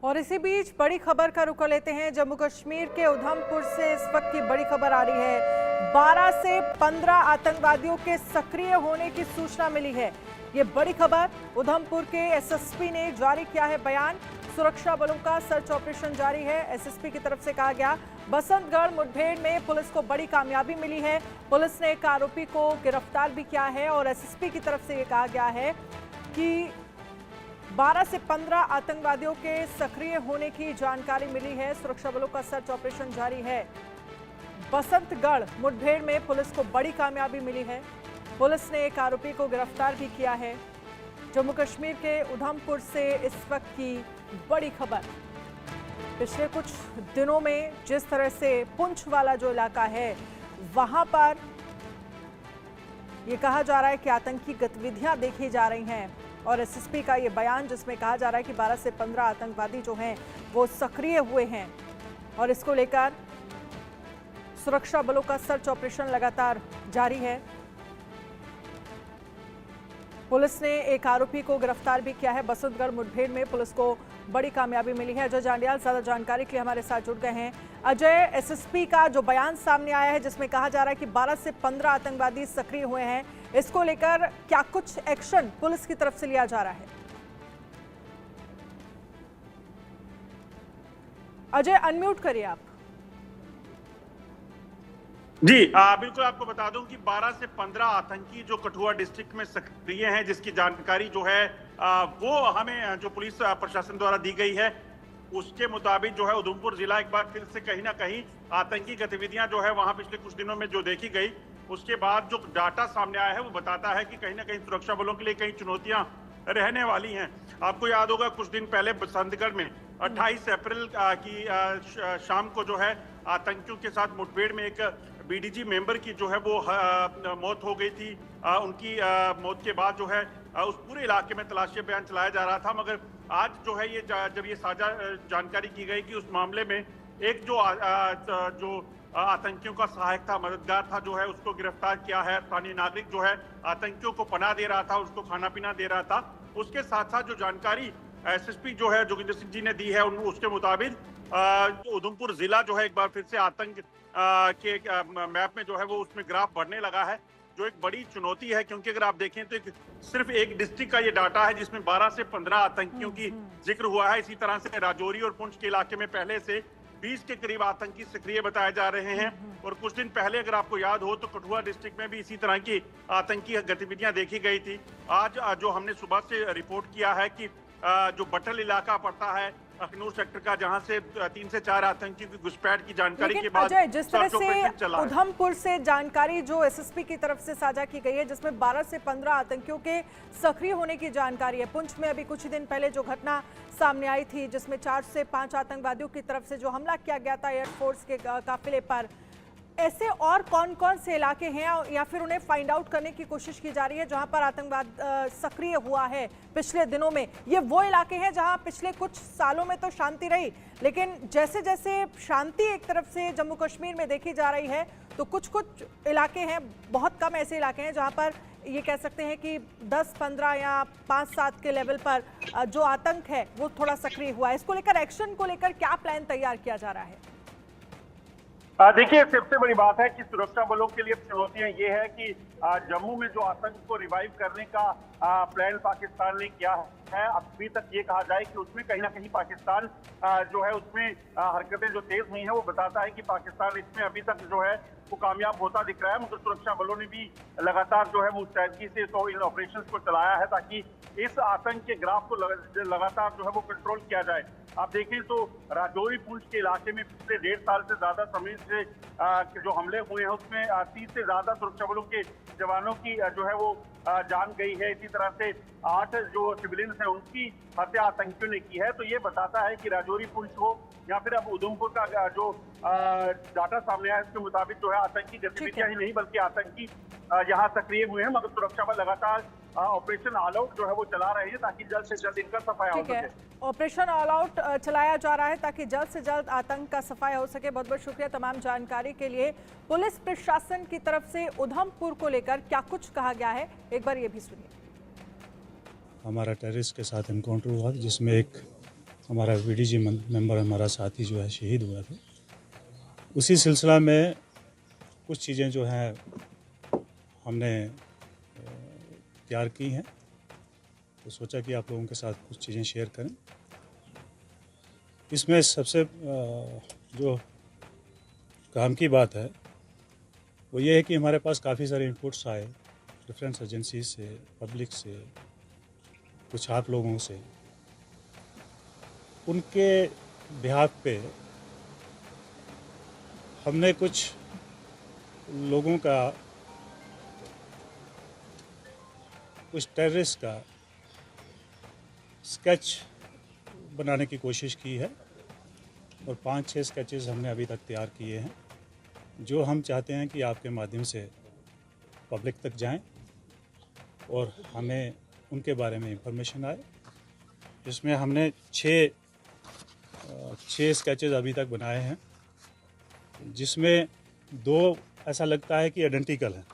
और इसी बीच बड़ी खबर का रुख लेते हैं। जम्मू कश्मीर के उधमपुर से इस वक्त की बड़ी खबर आ रही है। 12 से 15 आतंकवादियों के सक्रिय होने की सूचना मिली है। ये बड़ी खबर, उधमपुर के एसएसपी ने जारी किया है बयान। सुरक्षा बलों का सर्च ऑपरेशन जारी है। एसएसपी की तरफ से कहा गया, बसंतगढ़ मुठभेड़ में पुलिस को बड़ी कामयाबी मिली है। पुलिस ने एक आरोपी को गिरफ्तार भी किया है और एसएसपी की तरफ से ये कहा गया है कि 12 से 15 आतंकवादियों के सक्रिय होने की जानकारी मिली है। सुरक्षा बलों का सर्च ऑपरेशन जारी है। बसंतगढ़ मुठभेड़ में पुलिस को बड़ी कामयाबी मिली है। पुलिस ने एक आरोपी को गिरफ्तार भी किया है। जम्मू कश्मीर के उधमपुर से इस वक्त की बड़ी खबर। पिछले कुछ दिनों में जिस तरह से पुंछ वाला जो इलाका है वहां पर यह कहा जा रहा है कि आतंकी गतिविधियां देखी जा रही हैं और एसएसपी का ये बयान जिसमें कहा जा रहा है कि 12 से 15 आतंकवादी जो हैं वो सक्रिय हुए हैं और इसको लेकर सुरक्षा बलों का सर्च ऑपरेशन लगातार जारी है। पुलिस ने एक आरोपी को गिरफ्तार भी किया है। बसंतगढ़ मुठभेड़ में पुलिस को बड़ी कामयाबी मिली है। अजय जांडियाल ज्यादा जानकारी के लिए हमारे साथ जुड़ गए हैं। अजय, एसएसपी का जो बयान सामने आया है जिसमें कहा जा रहा है कि 12 से 15 आतंकवादी सक्रिय हुए हैं, इसको लेकर क्या कुछ एक्शन पुलिस की तरफ से लिया जा रहा है? अजय, अनम्यूट करिए आप। जी बिल्कुल, आपको बता दूं कि 12 से 15 आतंकी जो कठुआ डिस्ट्रिक्ट में सक्रिय हैं, जिसकी जानकारी जो है वो हमें जो पुलिस प्रशासन द्वारा दी गई है, उसके मुताबिक जो है उधमपुर जिला एक बार फिर से कहीं ना कहीं आतंकी गतिविधियां जो है वहां पिछले कुछ दिनों में जो देखी गई, उसके बाद जो डाटा सामने आया है वो बताता है कि कहीं ना कहीं सुरक्षा बलों के लिए कई चुनौतियां रहने वाली हैं। आपको याद होगा कुछ दिन पहले बसंतगढ़ में 28 अप्रैल की शाम को जो है आतंकियों के साथ मुठभेड़ में एक बीडीजी मेंबर की जो है वो मौत हो गई थी। उनकी मौत के बाद जो है उस पूरे इलाके में तलाशी अभियान चलाया जा रहा था, मगर आज जो है ये जब ये साझा जानकारी की गई कि उस मामले में एक जो आतंकियों का सहायक था, मददगार था, जो है उसको गिरफ्तार किया है। स्थानीय नागरिक जो है आतंकियों को पनाह दे रहा था, उसको खाना पीना दे रहा था। उसके साथ साथ जो जानकारी एसएसपी जो है जोगिंदर सिंह जी ने दी है उसके मुताबिक उधमपुर जिला जो है एक बार फिर से आतंक के मैप में जो है वो उसमें ग्राफ बढ़ने लगा है, जो एक बड़ी चुनौती है। क्योंकि अगर आप देखें तो सिर्फ एक डिस्ट्रिक्ट का ये डाटा है जिसमें 12 से 15 आतंकियों की जिक्र हुआ है। इसी तरह से राजौरी और पुंछ के इलाके में पहले से 20 के करीब आतंकी सक्रिय बताए जा रहे हैं। और कुछ दिन पहले अगर आपको याद हो तो कठुआ डिस्ट्रिक्ट में भी इसी तरह की आतंकी गतिविधियां देखी गई थी। आज जो हमने सुबह से रिपोर्ट किया है कि जो बटल इलाका पड़ता है अखनूर सेक्टर का, जहां से 3 से 4 आतंकियों की घुसपैठ की जानकारी के बाद जिस तरह से उधमपुर से जानकारी जो एसएसपी की तरफ से साझा की गई है जिसमें 12 से 15 आतंकियों के सक्रिय होने की जानकारी है। पुंछ में अभी कुछ दिन पहले जो घटना सामने आई थी जिसमें 4 से 5 आतंकवादियों की तरफ से जो हमला किया गया था एयरफोर्स के काफिले पर, ऐसे और कौन कौन से इलाके हैं या फिर उन्हें फाइंड आउट करने की कोशिश की जा रही है जहां पर आतंकवाद सक्रिय हुआ है पिछले दिनों में? ये वो इलाके हैं जहां पिछले कुछ सालों में तो शांति रही, लेकिन जैसे जैसे शांति एक तरफ से जम्मू कश्मीर में देखी जा रही है तो कुछ कुछ इलाके हैं, बहुत कम ऐसे इलाके हैं जहां पर ये कह सकते हैं कि 10-15 या 5-7 के लेवल पर जो आतंक है वो थोड़ा सक्रिय हुआ है। इसको लेकर, एक्शन को लेकर क्या प्लान तैयार किया जा रहा है? देखिए, सबसे बड़ी बात है कि सुरक्षा बलों के लिए चुनौतियां ये है कि जम्मू में जो आतंक को रिवाइव करने का प्लान पाकिस्तान ने किया है, अभी तक ये कहा जाए कि उसमें कहीं ना कहीं पाकिस्तान जो है उसमें हरकतें जो तेज हुई हैं वो बताता है कि पाकिस्तान इसमें अभी तक जो है वो कामयाब होता दिख रहा है। मगर सुरक्षा बलों ने भी लगातार जो है वो मुस्तैदी से तो इन ऑपरेशंस को चलाया है ताकि इस आतंक के ग्राफ को लगातार जो है वो कंट्रोल किया जाए। आप देखें तो राजौरी पुंछ के इलाके में पिछले 1.5 साल से ज्यादा समय से जो हमले हुए हैं उसमें 30 से ज्यादा सुरक्षा बलों के जवानों की जो है वो जान गई है। इसी तरह से 8 जो सिविलियंस हैं उनकी हत्या आतंकियों ने की है। तो ये बताता है कि राजौरी पुंछ हो या फिर अब उधमपुर का जो डाटा सामने आया उसके मुताबिक जो है आतंकी गतिविधियां ही नहीं बल्कि आतंकी यहाँ सक्रिय हुए हैं। मगर सुरक्षा बल लगातार ऑपरेशन ऑल आउट जो है वो चला रहे हैं ताकि जल्द से जल्द इनका सफाया हो सके। ऑपरेशन ऑल आउट चलाया जा रहा है ताकि जल्द से जल्द आतंक का सफाया हो सके। बहुत बहुत शुक्रिया तमाम जानकारी के लिए। पुलिस प्रशासन की तरफ से उधमपुर को लेकर क्या कुछ कहा गया है, एक बार ये भी सुनिए। हमारा टेररिस्ट के साथ एनकाउंटर हुआ जिसमें एक हमारा वीडीजी मेंबर हमारा साथी जो है शहीद हुआ था। उसी सिलसिला में कुछ चीज़ें जो हैं हमने तैयार की हैं, तो सोचा कि आप लोगों के साथ कुछ चीज़ें शेयर करें। इसमें सबसे जो काम की बात है वो ये है कि हमारे पास काफ़ी सारे इनपुट्स आए डिफरेंस एजेंसी से, पब्लिक से, कुछ आप लोगों से। उनके बिहाफ पे हमने कुछ लोगों का, कुछ टेररिस्ट का स्केच बनाने की कोशिश की है और 5-6 स्केचेस हमने अभी तक तैयार किए हैं, जो हम चाहते हैं कि आपके माध्यम से पब्लिक तक जाएं और हमें उनके बारे में इंफॉर्मेशन आए। इसमें हमने 6 स्केचेस अभी तक बनाए हैं, जिसमें 2 ऐसा लगता है कि आइडेंटिकल हैं